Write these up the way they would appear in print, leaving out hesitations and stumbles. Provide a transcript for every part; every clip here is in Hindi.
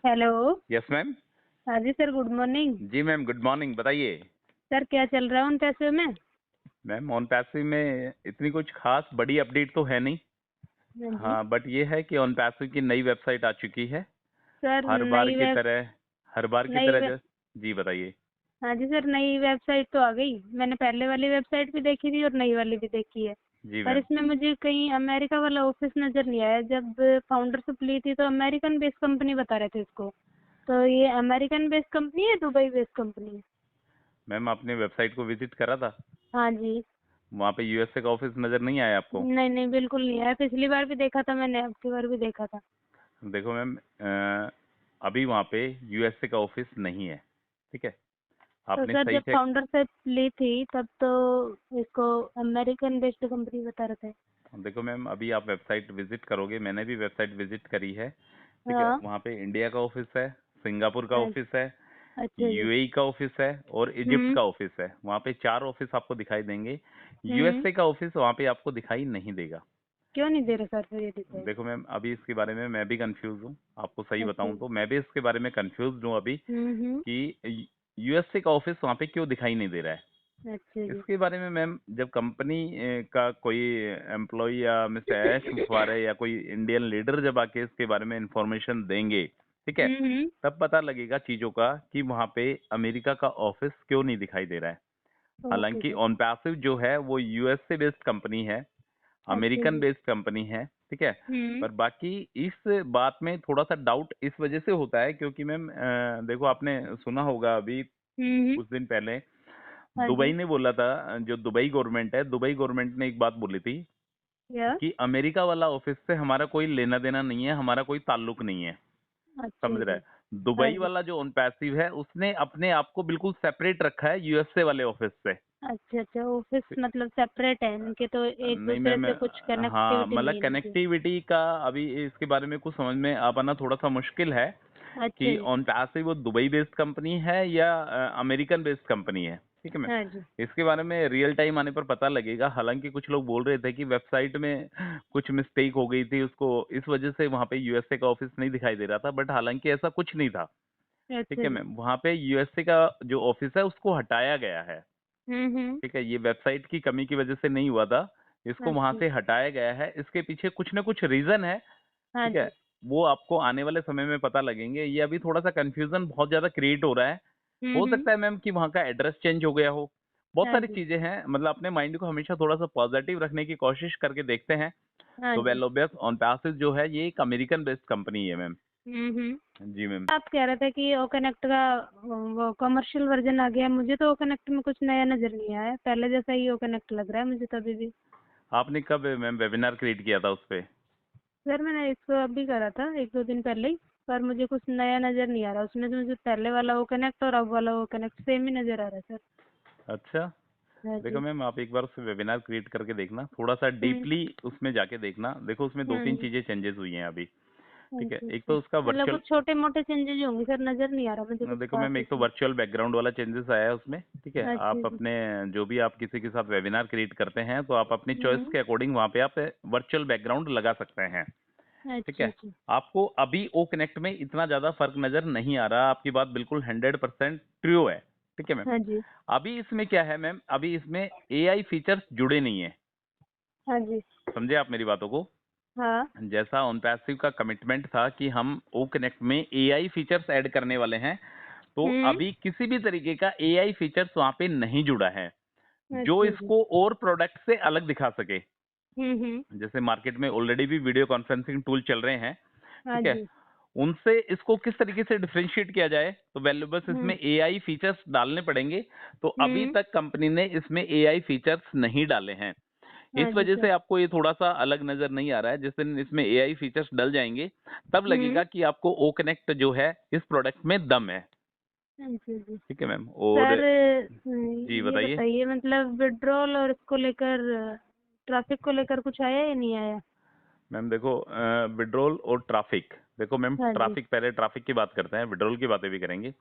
हेलो। Yes ma'am. हाँ जी सर, गुड मॉर्निंग। जी मैम, गुड मॉर्निंग, बताइए। सर क्या चल रहा है उन पैसों में? मैम ऑन पैसिव में इतनी कुछ खास बड़ी अपडेट तो है नहीं। हाँ जी। हाँ, बट ये है कि ऑन पैसिव की नई वेबसाइट आ चुकी है। सर हर बार की तरह हर बार की नई तरह वे, जो। जी बताइए। हाँ जी सर, नई वेबसाइट तो आ गई। मैंने पहले वाली वेबसाइट भी देखी थी और नई वाली भी देखी है। जी पर मैम। इसमें मुझे कहीं अमेरिका वाला ऑफिस नजर नहीं आया। जब फाउंडरशिप ली थी तो अमेरिकन बेस्ड कंपनी बता रहे थे इसको। तो ये अमेरिकन बेस्ड कंपनी है, दुबई बेस्ड कंपनी है? मैम आपने वेबसाइट को विजिट करा था? हाँ जी। वहाँ पे यूएसए का ऑफिस नज़र नहीं आया आपको? नहीं नहीं, बिल्कुल नहीं आया। पिछली बार भी देखा था मैंने, अब की बार भी देखा था। देखो मैम, अभी वहाँ पे यूएसए का ऑफिस नहीं है। ठीक है, तो आपने सर सही जब से। फाउंडरशिप ली थी तब तो इसको अमेरिकन बेस्ड कंपनी बता रहे थे। देखो मैम, अभी आप वेबसाइट विजिट करोगे, मैंने भी वेबसाइट विजिट करी है। ठीक है, हाँ। वहाँ पे इंडिया का ऑफिस है, सिंगापुर का हाँ, ऑफिस है, अच्छा जी। यूएई का ऑफिस है और इजिप्ट हम्म। का ऑफिस है। वहाँ पे 4 ऑफिस आपको दिखाई देंगे। हम्म। यूएसए का ऑफिस वहाँ पे आपको दिखाई नहीं देगा। क्यों नहीं दे रहे सर फिर ये दिखाई? देखो मैम, अभी इसके बारे में मैं भी कंफ्यूज हूँ। आपको सही अच्छा बताऊँ जी। तो मैं भी इसके बारे में कंफ्यूज हूँ अभी हम्म। कि यूएसए का ऑफिस वहाँ पे क्यों दिखाई नहीं दे रहा है। अच्छा जी। इसके बारे में मैम, जब कंपनी का कोई एम्प्लॉय या मिस्टर ऐश मुखवारे या कोई इंडियन लीडर जब आके इसके बारे में इंफॉर्मेशन देंगे, ठीक है, हम्म। तब पता लगेगा चीजों का कि वहाँ पे अमेरिका का ऑफिस क्यों नहीं दिखाई दे रहा है। ओके हालांकि सर। ऑनपैसिव जो है वो यूएसए बेस्ड कंपनी है, अच्छा अमेरिकन जी। बेस्ड कंपनी है। ठीक है, हम्म। पर बाकी इस बात में थोड़ा सा डाउट इस वजह से होता है क्योंकि मैम देखो, आपने सुना होगा अभी हम्म। कुछ दिन पहले हाँ दुबई जी। ने बोला था, जो दुबई गवर्नमेंट है, दुबई गवर्नमेंट ने एक बात बोली थी या। कि अमेरिका वाला ऑफिस से हमारा कोई लेना देना नहीं है, हमारा कोई ताल्लुक नहीं है। अच्छा समझ रहा जी। है? हाँ दुबई जी। वाला जो ऑन पैसिव है उसने अपने आप को बिल्कुल सेपरेट रखा है यूएसए वाले ऑफिस से। अच्छा अच्छा, ऑफिस मतलब सेपरेट है इनके, तो एक नहीं दूसरे मैम, से कुछ हाँ कनेक्टिविटी नहीं मतलब है इनकी? कनेक्टिविटी का अभी इसके बारे में कुछ समझ में आ पाना थोड़ा सा मुश्किल है अच्छा कि जी। ऑन पैसिव वो दुबई बेस्ड कंपनी है या अमेरिकन बेस्ड कंपनी है। ठीक है मैम, हाँ जी। इसके बारे में रियल टाइम आने पर पता लगेगा। हालांकि कुछ लोग बोल रहे थे कि वेबसाइट में कुछ मिस्टेक हो गई थी, उसको इस वजह से वहाँ पे यूएसए का ऑफिस नहीं दिखाई दे रहा था, बट हालांकि ऐसा कुछ नहीं था। ठीक अच्छा है जी। मैम, वहाँ पे यूएसए का जो ऑफिस है उसको हटाया गया है। हम्म। ठीक है, ये वेबसाइट की कमी की वजह से नहीं हुआ था, इसको वहां अच्छा। से हटाया गया है। इसके पीछे कुछ ना कुछ रीजन है। हाँ ठीक है, जी। वो आपको आने वाले समय में पता लगेंगे। ये अभी थोड़ा सा कंफ्यूजन बहुत ज्यादा क्रिएट हो रहा है। हो हम्म। सकता है मैम कि वहाँ का एड्रेस चेंज हो गया हो। बहुत हाँ सारी जी। चीजें हैं, मतलब अपने माइंड को हमेशा थोड़ा सा पॉजिटिव रखने की कोशिश करके देखते हैं। हाँ तो जी। वेल ओबियस ऑन पैसिव जो है ये एक अमेरिकन बेस्ड कंपनी है मैम। हम्म। जी मैम। आप कह रहे थे कि ओ कनेक्ट का वो कमर्शियल वर्जन आ गया। मुझे तो ओ कनेक्ट में कुछ नया नजर नहीं आया, पहले जैसा ही ओ कनेक्ट लग रहा है मुझे तो अभी भी। आपने कब मैम वेबिनार क्रिएट किया था उस पे? सर मैंने इसको अभी करा था, एक दो दिन पहले ही। पर मुझे कुछ नया नजर नहीं आ रहा उसमें। तो मुझे पहले वाला ओ कनेक्ट और अब वाला ओ कनेक्ट सेम ही नजर आ रहा है सर। अच्छा, हाँ देखो जी। मैम, आप एक बार उससे वेबिनार क्रिएट करके देखना, थोड़ा सा हम्म। डीपली उसमें जाके देखना। देखो उसमें दो हाँ तीन जी। चीजें चेंजेस हुई हैं अभी। ठीक है, अच्छा एक अच्छा। तो उसका मतलब वर्चुअल। कुछ छोटे मोटे चेंजेस होंगे सर, नजर नहीं आ रहा मुझे कुछ देखो खास मैम, एक तो इसमें। वर्चुअल बैकग्राउंड वाला चेंजेस आया है उसमें। ठीक है, अच्छा आप जी। अपने जो भी आप किसी के साथ वेबिनार क्रिएट करते हैं तो आप अपनी चॉइस हम्म। के अकॉर्डिंग वहाँ पे आप वर्चुअल बैकग्राउंड लगा सकते हैं। ठीक अच्छा है, अच्छा। आपको अभी ओ कनेक्ट में इतना ज्यादा फर्क नजर नहीं आ रहा। आपकी बात बिल्कुल 100% ट्रू है। ठीक है मैम, हाँ जी। अभी इसमें क्या है मैम, अभी इसमें एआई फीचर्स जुड़े नहीं है। हाँ जी। समझे आप मेरी बातों को? हाँ। जैसा ऑनपैसिव का कमिटमेंट था कि हम ओ कनेक्ट में एआई फीचर्स ऐड करने वाले हैं, तो हम्म। अभी किसी भी तरीके का एआई फीचर्स वहां पे नहीं जुड़ा है जो अच्छा जी। इसको और प्रोडक्ट से अलग दिखा सके। हम्म। जैसे मार्केट में ऑलरेडी भी वीडियो कॉन्फ्रेंसिंग टूल चल रहे हैं। हाँ ठीक है, जी। उनसे इसको किस तरीके से डिफरेंशिएट किया जाए, तो वैल्यूबल्स हम्म। इसमें एआई फीचर्स डालने पड़ेंगे। तो अभी हम्म। तक कंपनी ने इसमें एआई फीचर्स नहीं डाले हैं। हाँ इस जी वजह सर। से आपको ये थोड़ा सा अलग नजर नहीं आ रहा है। जिस दिन इसमें एआई फीचर्स डल जाएंगे तब हम्म। लगेगा कि आपको ओ कनेक्ट जो है इस प्रोडक्ट में दम है। अच्छा जी। ठीक है मैम, और सर जी ये बताइए। बताइए, मतलब विड्रॉल और इसको लेकर, ट्रैफिक को लेकर कुछ आया या नहीं आया? मैम देखो, विड्रॉल और ट्रैफिक, देखो मैम, हाँ जी। ट्रैफिक पहले ट्रैफिक की बात करते हैं, विड्रॉल की बातें भी करेंगे।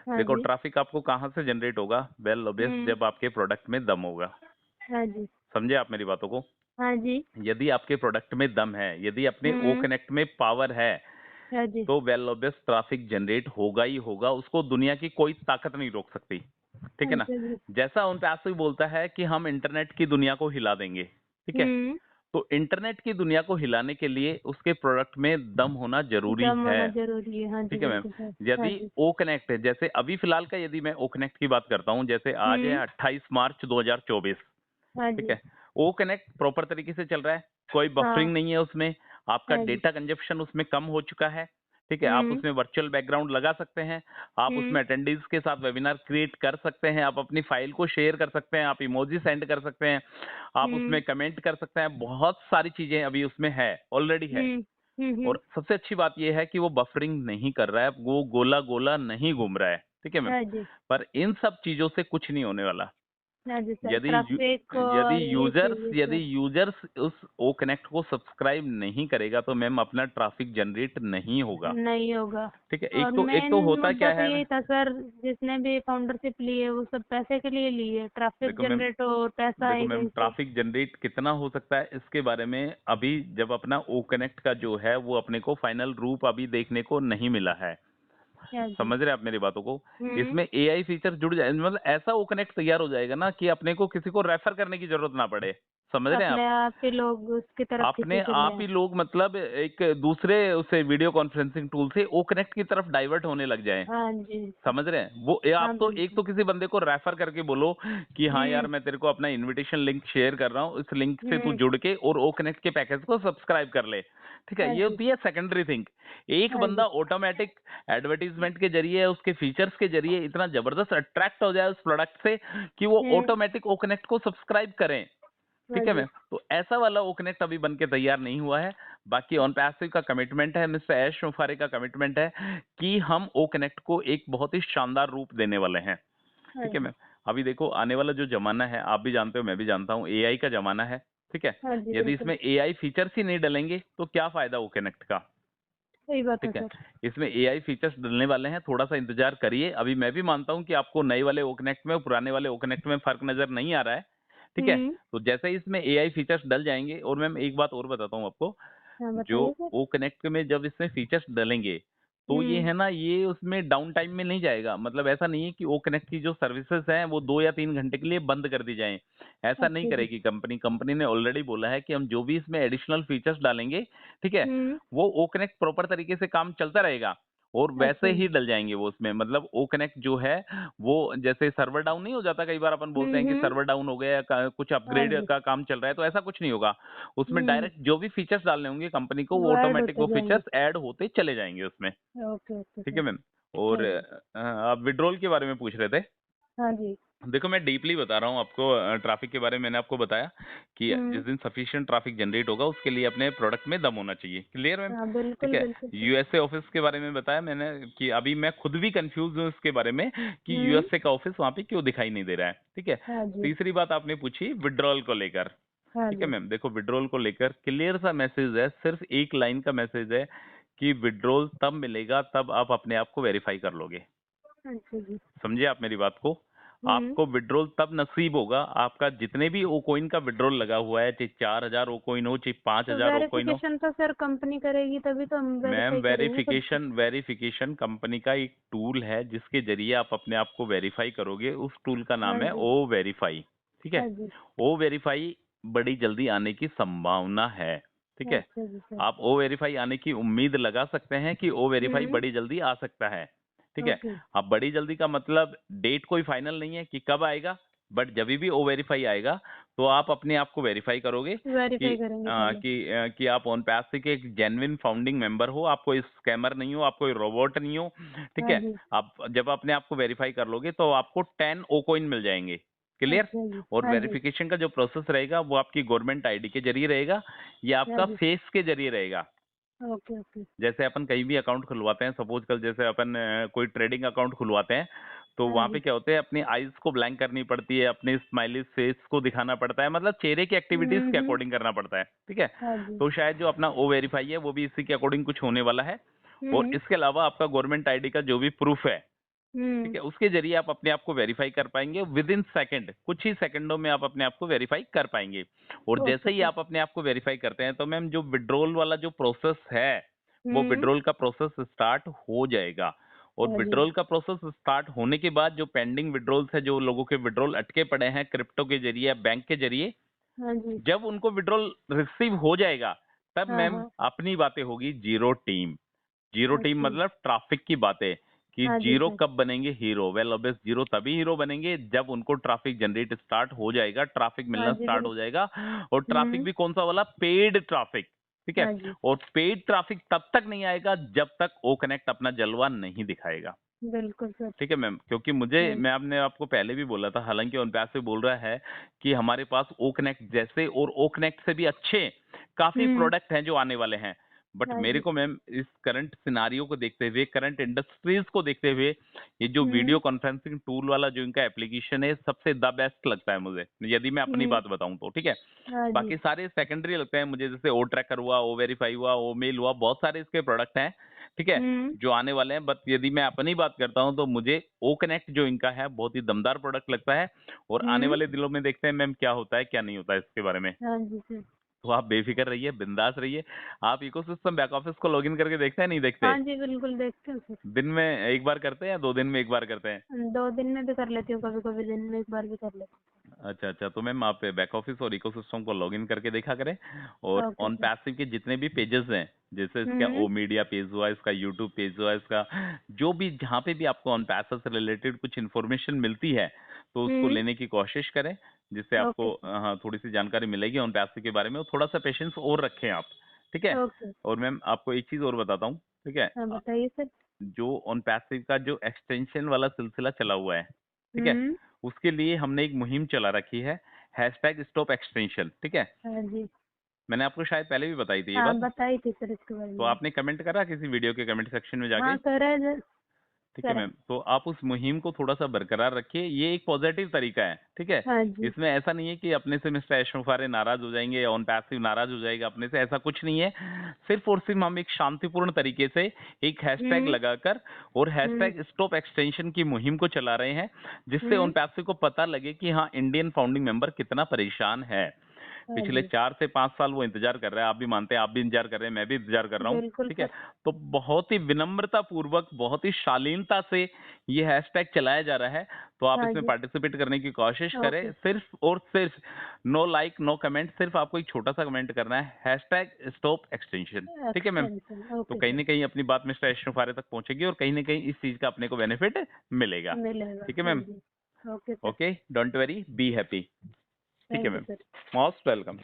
हाँ देखो जी। ट्रैफिक आपको कहाँ से जनरेट होगा? वेल ऑब्वियस, हम्म। जब आपके प्रोडक्ट में दम होगा। हाँ जी। समझे आप मेरी बातों को? हाँ जी। यदि आपके प्रोडक्ट में दम है, यदि अपने ओ हम्म। कनेक्ट में पावर है, हाँ जी। तो वेल ऑब्वियस ट्रैफिक जनरेट होगा ही होगा, उसको दुनिया की कोई ताकत नहीं रोक सकती, ठीक है ना। अच्छा जी। जैसा उन पैसे बोलता है कि हम इंटरनेट की दुनिया को हिला देंगे, ठीक है। हम्म। तो इंटरनेट की दुनिया को हिलाने के लिए उसके प्रोडक्ट में दम होना जरूरी दम है, होना जरूरी है, हाँ जी, ठीक है मैम। बिल्कुल सर। हाँ यदि जी। ओ कनेक्ट है, जैसे अभी फिलहाल का यदि मैं ओ कनेक्ट की बात करता हूँ, जैसे आज है हम्म। 28 मार्च 2024, हाँ ठीक जी। है। ओ कनेक्ट प्रॉपर तरीके से चल रहा है, कोई हाँ। बफरिंग नहीं है उसमें, आपका हाँ जी। डेटा कंजप्शन उसमें कम हो चुका है, ठीक है। आप हम्म। उसमें वर्चुअल बैकग्राउंड लगा सकते हैं, आप हम्म। उसमें अटेंडेंस के साथ वेबिनार क्रिएट कर सकते हैं, आप अपनी फाइल को शेयर कर सकते हैं, आप इमोजी सेंड कर सकते हैं, आप हम्म। उसमें कमेंट कर सकते हैं, बहुत सारी चीजें अभी उसमें है, ऑलरेडी है। हम्म। हम्म। और सबसे अच्छी बात यह है कि वो बफरिंग नहीं कर रहा है, वो गोला गोला नहीं घूम रहा है, ठीक है मैम। हाँ जी। पर इन सब चीजों से कुछ नहीं होने वाला। हाँ जी सर, यदि ट्रैफिक यदि और ये यूजर्स चाहिए यदि सर। यूजर्स उस ओ कनेक्ट को सब्सक्राइब नहीं करेगा तो मैम अपना ट्रैफिक जनरेट नहीं होगा, नहीं होगा। ठीक है। और एक मेन तो होता मुद्दा क्या तो है, यही था सर, जिसने भी फाउंडरशिप ली है वो सब पैसे के लिए ली है, ट्रैफिक देखो मैम जनरेट हो, पैसा देखो आए मैम कहीं से। ट्रैफिक जनरेट कितना हो सकता है इसके बारे में अभी जब अपना ओ कनेक्ट का जो है वो अपने को फाइनल रूप अभी देखने को नहीं मिला है, हाँ जी। समझ रहे हैं आप मेरी बातों को। हम्म। इसमें एआई फीचर जुड़ जाए, मतलब ऐसा वो कनेक्ट तैयार हो जाएगा ना कि अपने को किसी को रेफर करने की जरूरत ना पड़े, समझ रहे हैं आप। अपने आप ही लोग उसकी तरफ अपने खींचे चले आप हैं। ही लोग मतलब एक दूसरे उसे वीडियो कॉन्फ्रेंसिंग टूल से ओ कनेक्ट की तरफ डाइवर्ट होने लग जाएं, हाँ जी सर। समझ रहे हैं। वो हाँ आप तो एक बिल्कुल। तो किसी बंदे को रेफर करके बोलो कि हाँ यार हम्म। मैं तेरे को अपना इनविटेशन लिंक शेयर कर रहा हूँ, इस लिंक से तू हम्म। जुड़ के और ओ कनेक्ट के पैकेज को सब्सक्राइब कर ले, ठीक है। हाँ ये जी। होती है सेकेंडरी थिंग। एक हाँ बंदा जी। ऑटोमेटिक एडवर्टीजमेंट के जरिए उसके फीचर्स के जरिए इतना जबरदस्त अट्रैक्ट हो जाए उस प्रोडक्ट से कि वो हम्म। ऑटोमेटिक ओ कनेक्ट को सब्सक्राइब करें, हाँ ठीक है जी। मैम। तो ऐसा वाला ओ कनेक्ट अभी बन के तैयार नहीं हुआ है। बाकी ऑन पैसिव का कमिटमेंट है, मिस्टर ऐश मुफारे का कमिटमेंट है कि हम ओ कनेक्ट को एक बहुत ही शानदार रूप देने वाले हैं, हाँ ठीक है जी। मैम। अभी देखो आने वाला जो जमाना है आप भी जानते हो मैं भी जानता हूँ, एआई का जमाना है, ठीक है। हाँ जी यदि बिल्कुल। इसमें एआई फीचर्स ही नहीं डलेंगे तो क्या फायदा ओ कनेक्ट का, सही बात है ठीक है। सर। इसमें एआई फीचर्स डलने वाले हैं, थोड़ा सा इंतजार करिए। अभी मैं भी मानता हूं कि आपको नए वाले ओ कनेक्ट में और पुराने वाले ओ कनेक्ट में फर्क नजर नहीं आ रहा है, ठीक है। हम्म। तो जैसे ही इसमें एआई फीचर्स डल जाएंगे, और मैम एक बात और बताता हूँ आपको, हाँ जो बताइए सर। ओ कनेक्ट में जब इसमें फीचर्स डलेंगे तो ये हम्म। है ना, ये उसमें डाउन टाइम में नहीं जाएगा। मतलब ऐसा नहीं है कि ओ कनेक्ट की जो सर्विसेज हैं वो 2 या 3 घंटे के लिए बंद कर दी जाएं, ऐसा नहीं अच्छा जी। करेगी कंपनी। कंपनी ने ऑलरेडी बोला है कि हम जो भी इसमें एडिशनल फीचर्स डालेंगे, ठीक है, हम्म। वो ओ कनेक्ट प्रॉपर तरीके से काम चलता रहेगा और वैसे अच्छा ही जी। डल जाएंगे वो उसमें। मतलब ओ कनेक्ट जो है वो जैसे सर्वर डाउन नहीं हो जाता, कई बार अपन बोलते हैं कि हम्म। सर्वर डाउन हो गया, कुछ हाँ अपग्रेड जी। का काम चल रहा है, तो ऐसा कुछ नहीं होगा। उसमें हम्म। डायरेक्ट जो भी फीचर्स डालने होंगे कंपनी को वो वो ऐड ऑटोमेटिक होते वो जाएंगे। फीचर्स ऐड होते चले जाएंगे उसमें, ओके ओके ठीक सर। है मैम। और हाँ जी। आप विड्रॉल के बारे में पूछ रहे थे। हाँ जी। देखो मैं डीपली बता रहा हूँ आपको, ट्रैफिक के बारे में मैंने आपको बताया कि हम्म। जिस दिन सफिशिएंट ट्रैफिक जनरेट होगा उसके लिए अपने प्रोडक्ट में दम होना चाहिए, क्लियर मैम, हाँ ठीक बिल्कुल है। बिल्कुल सर। यूएसए ऑफिस के बारे में बताया मैंने कि अभी मैं खुद भी कंफ्यूज हूँ इसके बारे में कि हम्म। यूएसए का ऑफिस वहाँ पे क्यों दिखाई नहीं दे रहा है, ठीक है। हाँ जी। तीसरी बात आपने पूछी विड्रॉल को लेकर, हाँ ठीक है जी। मैम। देखो विड्रॉल को लेकर क्लियर सा मैसेज है, सिर्फ एक लाइन का मैसेज है कि विड्रॉल तब मिलेगा तब आप अपने आप को वेरीफाई कर लोगे, अच्छा जी। समझे आप मेरी बात को। हम्म। आपको विड्रॉल तब नसीब होगा, आपका जितने भी ओ कोइन का विड्रॉल लगा हुआ है, चाहे 4,000 ओ कोइन हो चाहे पांच तो हजार ओ कोइन हो। वेरिफिकेशन तो सर कंपनी करेगी, तभी तो हम मैम वेरीफाई करेंगे खुद से। वेरिफिकेशन कंपनी का एक टूल है जिसके जरिए आप अपने आप को वेरीफाई करोगे, उस टूल का हाँ नाम है जी। ओ वेरीफाई, ठीक है। हाँ जी। ओ वेरीफाई बड़ी जल्दी आने की संभावना है, ठीक है। अच्छा जी सर। आप ओ वेरीफाई आने की उम्मीद लगा सकते हैं कि ओ वेरीफाई हम्म। बड़ी जल्दी आ सकता है, ठीक है। ओके। अब बड़ी जल्दी का मतलब डेट कोई फाइनल नहीं है कि कब आएगा, बट जब भी ओ वेरीफाई आएगा तो आप अपने आप को वेरीफाई करोगे कि वेरीफाई करेंगे पहले। कि आप ऑन पैस के एक जेन्युइन फाउंडिंग मेंबर हो, आप कोई स्कैमर नहीं हो, आप कोई रोबोट नहीं हो, ठीक हाँ है। जी। आप जब अपने आप को वेरीफाई कर लोगे तो आपको 10 ओ कॉइन मिल जाएंगे, क्लियर। अच्छा जी। और हाँ जी। वेरिफिकेशन का जो प्रोसेस रहेगा वो आपकी गवर्नमेंट आईडी के जरिए रहेगा या हाँ आपका जी। फेस के जरिए रहेगा। Okay okay. जैसे अपन कहीं भी अकाउंट खुलवाते हैं, सपोज कल जैसे अपन कोई ट्रेडिंग अकाउंट खुलवाते हैं तो हाँ वहां पे जी। क्या होता है, अपनी आईज को ब्लैंक करनी पड़ती है, अपने स्माइली फेस को दिखाना पड़ता है, मतलब चेहरे की एक्टिविटीज के हम्म। अकॉर्डिंग करना पड़ता है, ठीक है। हाँ जी। तो शायद जो अपना ओ वेरीफाई है वो भी इसी के अकॉर्डिंग कुछ होने वाला है। और हम्म। इसके अलावा आपका गवर्नमेंट आईडी का जो भी प्रूफ है, ठीक हम्म। है, उसके जरिए आप अपने आप को वेरीफाई कर पाएंगे विद इन सेकेंड, कुछ ही सेकंडों में आप अपने आप को वेरीफाई कर पाएंगे। और ओके जैसे ही सर। आप अपने आप को वेरीफाई करते हैं तो मैम जो विड्रॉल वाला जो प्रोसेस है वो विड्रॉल का प्रोसेस स्टार्ट हो जाएगा। और हाँ जी। विड्रॉल का प्रोसेस स्टार्ट होने के बाद जो पेंडिंग विड्रॉल्स है, जो लोगों के विड्रॉल अटके पड़े हैं क्रिप्टो के जरिए या बैंक के जरिए, हाँ जी। जब उनको विड्रॉल रिसीव हो जाएगा तब हाँ मैम हाँ। अपनी बातें होगी जीरो टीम। जीरो टीम अच्छा। मतलब ट्रैफिक की बातें कि हाँ जी जीरो सर। कब बनेंगे हीरो। वेल ऑब्वियस जीरो तभी हीरो बनेंगे जब उनको ट्रैफिक जनरेट स्टार्ट हो जाएगा, ट्रैफिक हाँ मिलना जी स्टार्ट हो बिल्कुल। जाएगा। और ट्रैफिक भी कौन सा वाला, पेड ट्रैफिक, ठीक है। हाँ जी। और पेड ट्रैफिक तब तक नहीं आएगा जब तक ओ कनेक्ट अपना जलवा नहीं दिखाएगा, बिल्कुल सर। ठीक है मैम। क्योंकि मुझे, हाँ जी। मैं आपने आपको पहले भी बोला था, हालांकि ओनपैस से बोल रहा है कि हमारे पास ओ कनेक्ट जैसे और ओ कनेक्ट से भी अच्छे काफी प्रोडक्ट हैं जो आने वाले हैं। बट हाँ मेरे जी। को मैम इस करंट सिनारियो को देखते हुए, करंट इंडस्ट्रीज को देखते हुए, ये जो हम्म वीडियो कॉन्फ्रेंसिंग टूल वाला जो इनका एप्लीकेशन है सबसे द बेस्ट लगता है मुझे, यदि मैं अपनी हम्म। बात बताऊं तो, ठीक है। हाँ जी। बाकी सारे सेकेंडरी लगते हैं मुझे, जैसे ओ ट्रैकर हुआ, ओ वेरीफाई हुआ, ओ मेल हुआ, बहुत सारे इसके प्रोडक्ट हैं, ठीक है, हम्म। जो आने वाले हैं। बट यदि मैं अपनी बात करता हूं तो मुझे ओ कनेक्ट जो इनका है बहुत ही दमदार प्रोडक्ट लगता है। और आने हम्म। वाले दिनों में देखते हैं मैम क्या होता है क्या नहीं होता है इसके बारे में। हाँ जी सर। तो आप बेफिक्र रहिए, बिंदास रहिए। आप इकोसिस्टम बैक ऑफिस को लॉगिन करके देखते हैं नहीं देखते? हाँ जी बिल्कुल देखते हैं सर। दिन में एक बार करते हैं या 2 दिन में एक बार करते हैं? 2 दिन में भी कर लेती हूँ, कभी कभी दिन में एक बार भी कर लेती अच्छा अच्छा, तो मैम आप बैक ऑफिस और इकोसिस्टम को लॉगिन करके देखा करें। और हूँ। Okay on sir. पैसिव के जितने भी पेजेस हैं, जैसे इसका हम्म। ओ मीडिया पेज हुआ, इसका यूट्यूब पेज हुआ, इसका जो भी जहाँ पे भी आपको ऑन पैसिव से रिलेटेड कुछ इन्फॉर्मेशन मिलती है तो उसको हम्म। लेने की कोशिश करें, जिससे आपको ओके सर। हाँ थोड़ी सी जानकारी मिलेगी ऑन पैसिव के बारे में। और थोड़ा सा पेशेंस और रखें आप, ठीक है। ओके। और मैम आपको एक चीज और बताता हूँ, ठीक है। हाँ बताइए सर। जो ऑन पैसिव का जो एक्सटेंशन वाला सिलसिला चला हुआ है, ठीक है, हम्म। उसके लिए हमने एक मुहिम चला रखी है, हैशटैग स्टॉप एक्सटेंशन, ठीक है। हाँ जी। मैंने आपको शायद पहले भी बताई थी ये हाँ बात। बताई थी सर इसके बारे तो में। आपने कमेंट करा किसी वीडियो के कमेंट सेक्शन में जाके? हाँ करा है सर। ठीक है करा है। मैम, तो आप उस मुहिम को थोड़ा सा बरकरार रखिए, ये एक पॉजिटिव तरीका है, ठीक है। हाँ जी। इसमें ऐसा नहीं है कि अपने से मिस्टर एशमुफारे नाराज हो जाएंगे या ऑन पैसिव नाराज हो जाएगा अपने से, ऐसा कुछ नहीं है। सिर्फ और सिर्फ हम एक शांतिपूर्ण तरीके से एक हैशटैग हम्म। लगाकर और हम्म। हैशटैग स्टॉप एक्सटेंशन की मुहिम को चला रहे हैं, जिससे ऑन हम्म। पैसिव को पता लगे कि हाँ इंडियन फाउंडिंग मेंबर कितना परेशान है। हाँ पिछले जी 4 से 5 साल वो इंतजार कर रहा है, आप भी मानते हैं, आप भी इंतजार कर रहे हैं, मैं भी इंतजार कर रहा हूँ, बिल्कुल ठीक है। सर। तो बहुत ही विनम्रता पूर्वक, बहुत ही शालीनता से ये हैशटैग चलाया जा रहा है। तो आप हाँ इसमें जी। पार्टिसिपेट करने की कोशिश करें। ओके। सिर्फ और सिर्फ नो लाइक नो कमेंट, सिर्फ आपको एक छोटा सा कमेंट करना है, हैशटैग स्टॉप एक्सटेंशन, ठीक है मैम। एक्सटेंशन तो ओके कहीं सर। ना कहीं अपनी बात मिस्टर एशरफारे तक पहुंचेगी और कहीं ना कहीं इस चीज का अपने को बेनिफिट मिलेगा, मिलेगा ठीक है हाँ मैम। जी। Okay sir. Okay, don't worry, be happy, ठीक है thank you ma'am. Sir. Most welcome.